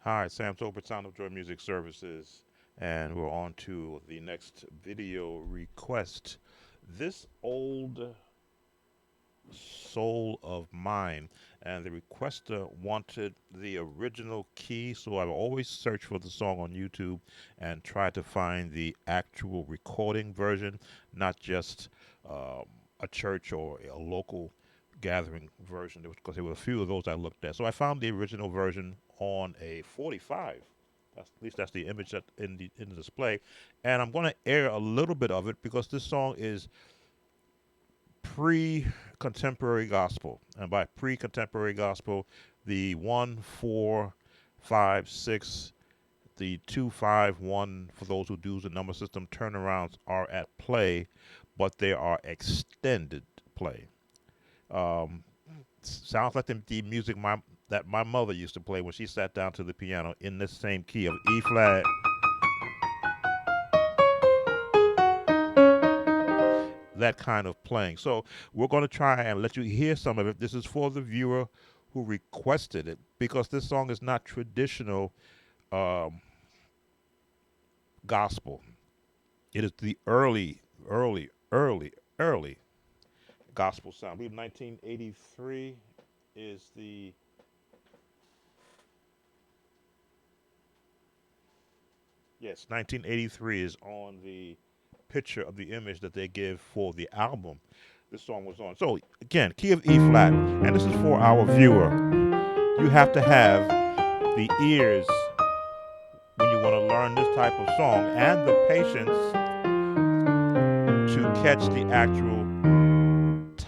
Hi, Sam Tolbert, Sound of Joy Music Services, and we're on to the next video request. This old soul of mine, and the requester wanted the original key, so I've always searched for the song on YouTube and tried to find the actual recording version, not just um, a church or a local gathering version, because there were a few of those I looked at. So I found the original version on a 45. At least that's the image that in the display, and I'm going to air a little bit of it because this song is pre-contemporary gospel, and by pre-contemporary gospel, the 1, 4, 5, 6, the 2, 5, 1 for those who do the number system turnarounds are at play, but they are extended play. Um, Sounds like the music that my mother used to play when she sat down to the piano in this same key of E flat, that kind of playing. So we're going to try and let you hear some of it. This is for the viewer who requested it because this song is not traditional um, gospel. It is the early gospel sound. I believe 1983 is the yes, 1983 is on the picture of the image that they give for the album this song was on. So again, key of E flat, and this is for our viewer. You have to have the ears when you want to learn this type of song and the patience to catch the actual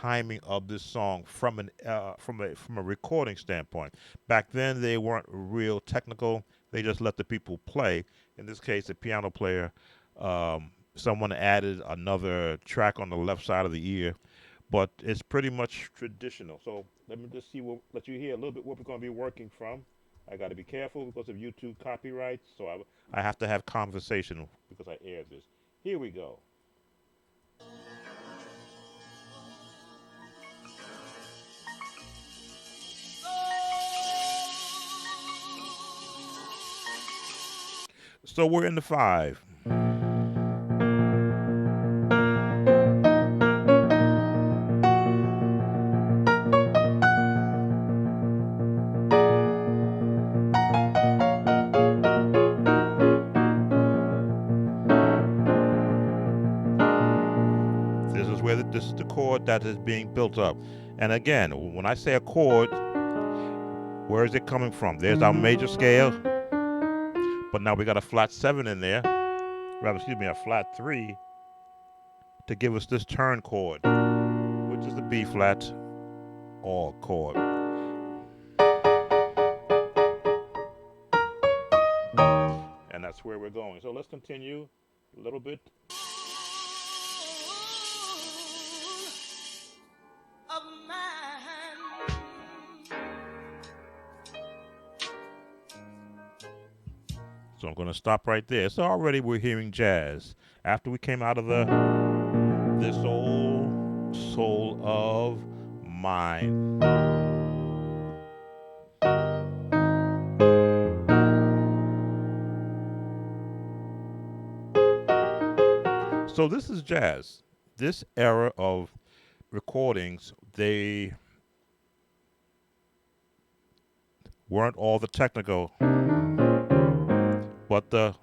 timing of this song from a recording standpoint. Back then they weren't real technical. They just let the people play. In this case, the piano player, someone added another track on the left side of the ear, but it's pretty much traditional. So let me just let you hear a little bit what we're going to be working from. I got to be careful because of YouTube copyrights, so I have to have conversation because I aired this. Here we go. So we're in the five. This is the chord that is being built up. And again, when I say a chord, where is it coming from? There's our major scale, but now we got a flat seven in there. Rather, excuse me, a flat three to give us this turn chord, which is the B flat all chord. And that's where we're going. So let's continue a little bit. So I'm going to stop right there. So already we're hearing jazz. After we came out of this old soul of mine. So this is jazz. This era of recordings, they weren't all the technical, but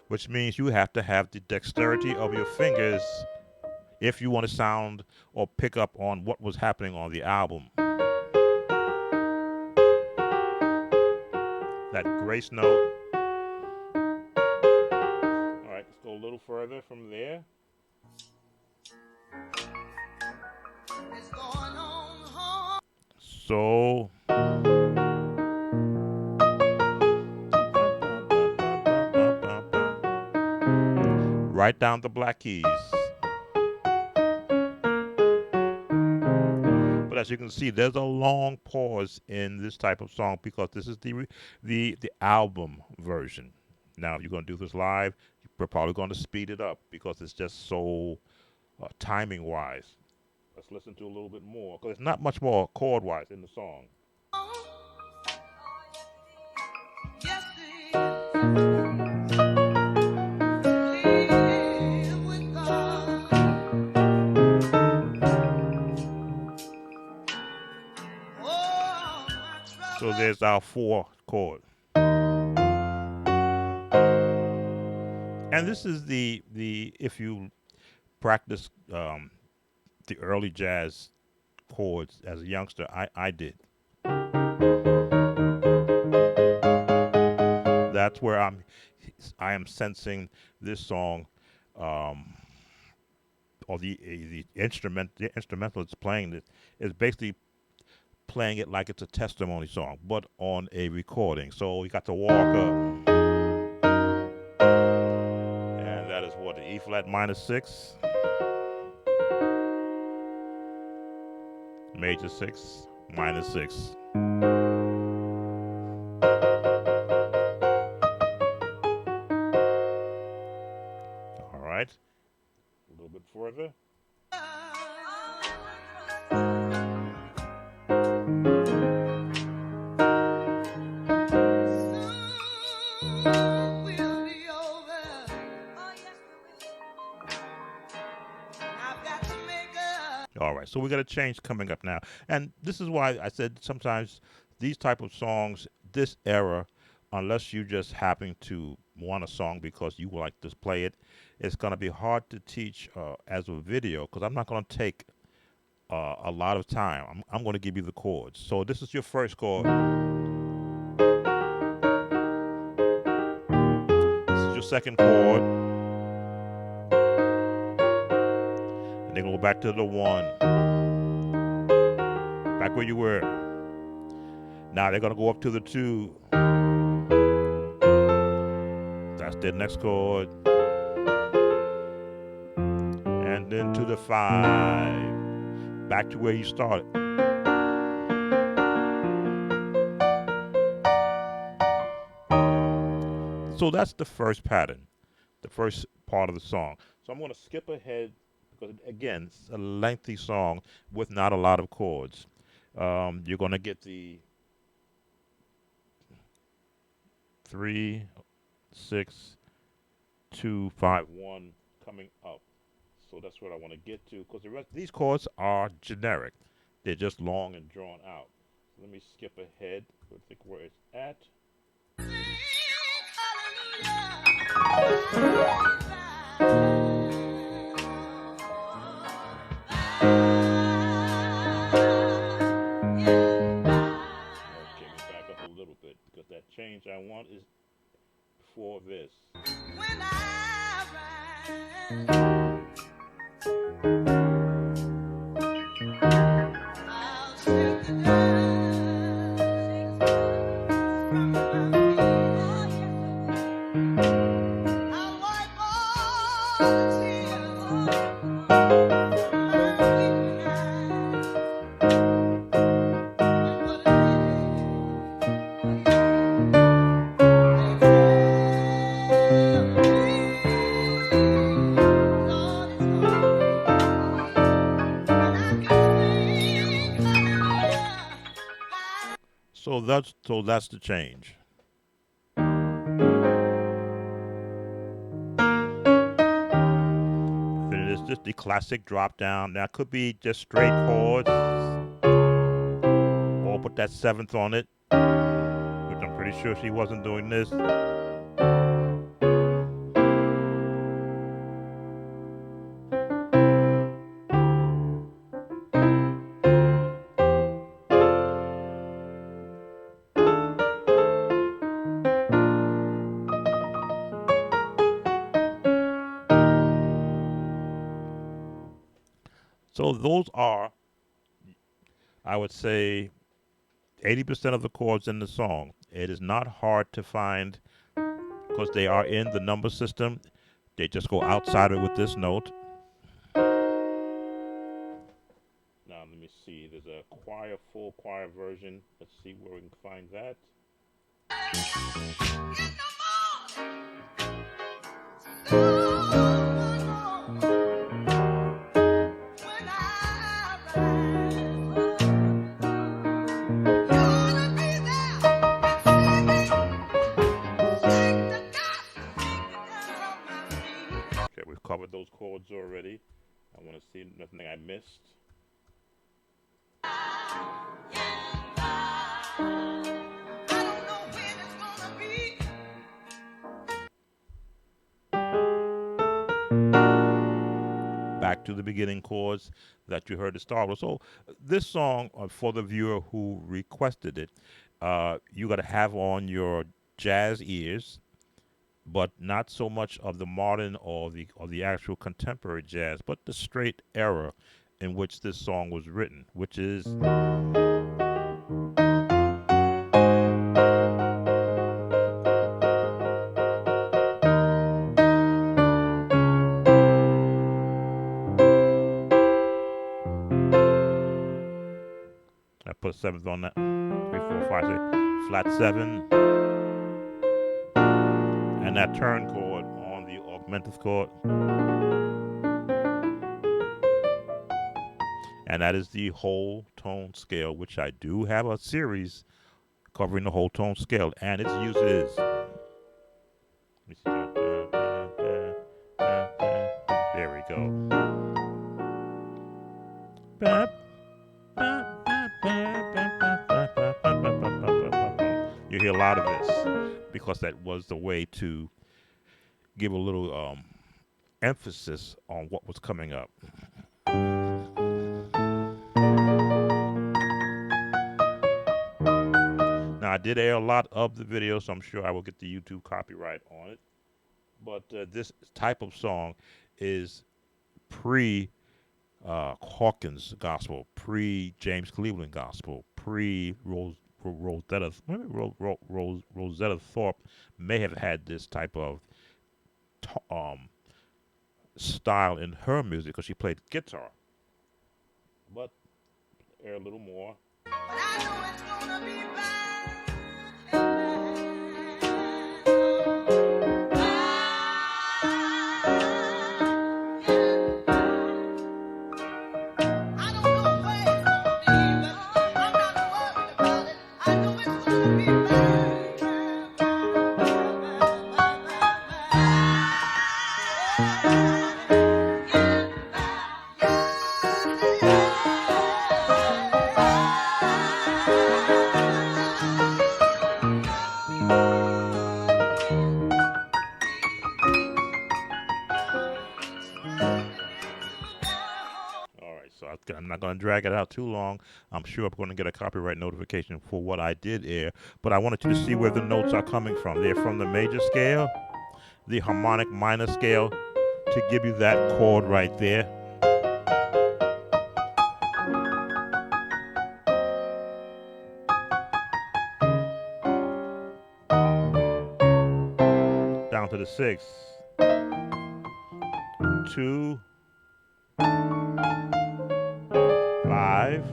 which means you have to have the dexterity of your fingers if you want to sound or pick up on what was happening on the album. That grace note. All right, let's go a little further from there. So write down the black keys. But as you can see, there's a long pause in this type of song because this is the album version. Now, if you're going to do this live, we're probably going to speed it up because it's just so timing wise. Let's listen to a little bit more because there's not much more chord wise in the song. So there's our 4 chord. And this is the if you practice the early jazz chords as a youngster, I did. That's where I am sensing this song, um, or the instrumental it's playing it is basically playing it like it's a testimony song, but on a recording. So you got the Walker, and that is what, the E flat minor 6, major 6, minor 6. All right, a little bit further. All right, so we got a change coming up now, and this is why I said sometimes these type of songs, this era, unless you just happen to want a song because you like to play it, it's going to be hard to teach as a video because I'm not going to take a lot of time. I'm going to give you the chords. So this is your first chord. This is your second chord. And then go back to the 1. Back where you were. Now they're going to go up to the 2. That's their next chord. And then to the 5. Back to where you started. So that's the first pattern, the first part of the song. So I'm going to skip ahead because, again, it's a lengthy song with not a lot of chords. You're going to get the 3, 6, 2, 5, 1 coming up. So that's what I want to get to because the rest of these chords are generic. They're just long and drawn out. So let me skip ahead. I think where it's at. That change I want is for this. When I rise, I'll shake the dust from my feet. I'll wipe all the tears from my weeping eyes. So that's the change. Then it is just the classic drop down. Now it could be just straight chords, or put that 7th on it, which I'm pretty sure she wasn't doing this. So those are, I would say, 80% of the chords in the song. It is not hard to find because they are in the number system. They just go outside it with this note. Now let me see. There's a full choir version. Let's see where we can find that. We've covered those chords already. I want to see nothing I missed. to the beginning chords that you heard to start with. So this song, for the viewer who requested it, you got to have on your jazz ears, but not so much of the modern or the actual contemporary jazz, but the straight era in which this song was written, which is I put seventh on that. 3, 4, 5, 6, flat 7, and that turn chord on the augmented chord, and that is the whole tone scale, which I do have a series covering the whole tone scale, and its use is. There we go. You hear a lot of this because that was the way to give a little emphasis on what was coming up. Now, I did air a lot of the video, so I'm sure I will get the YouTube copyright on it. But this type of song is pre Hawkins gospel, pre James Cleveland gospel, pre Rosetta. Maybe Rosetta Thorpe may have had this type of style in her music because she played guitar. But air a little more. But I know it's gonna be I'm not going to drag it out too long. I'm sure I'm going to get a copyright notification for what I did air, but I wanted you to see where the notes are coming from. They're from the major scale, the harmonic minor scale, to give you that chord right there. Down to the 6, 2, 5.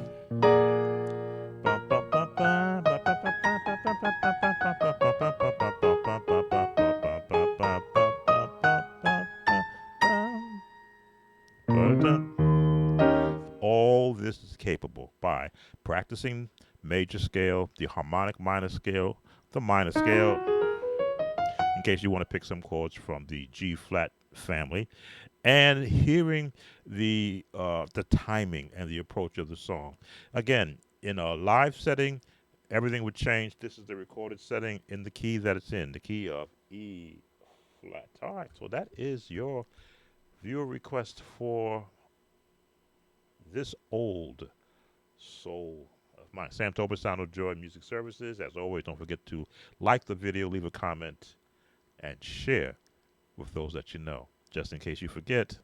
All this is capable by practicing major scale, the harmonic minor scale, the minor scale, in case you want to pick some chords from the G flat family, and hearing the timing and the approach of the song. Again, in a live setting, everything would change. This is the recorded setting in the key that it's in, the key of E flat. All right, so that is your viewer request for this old soul of mine. Sam Tobin, Sound of Joy Music Services. As always, don't forget to like the video, leave a comment, and share with those that you know. Just in case you forget,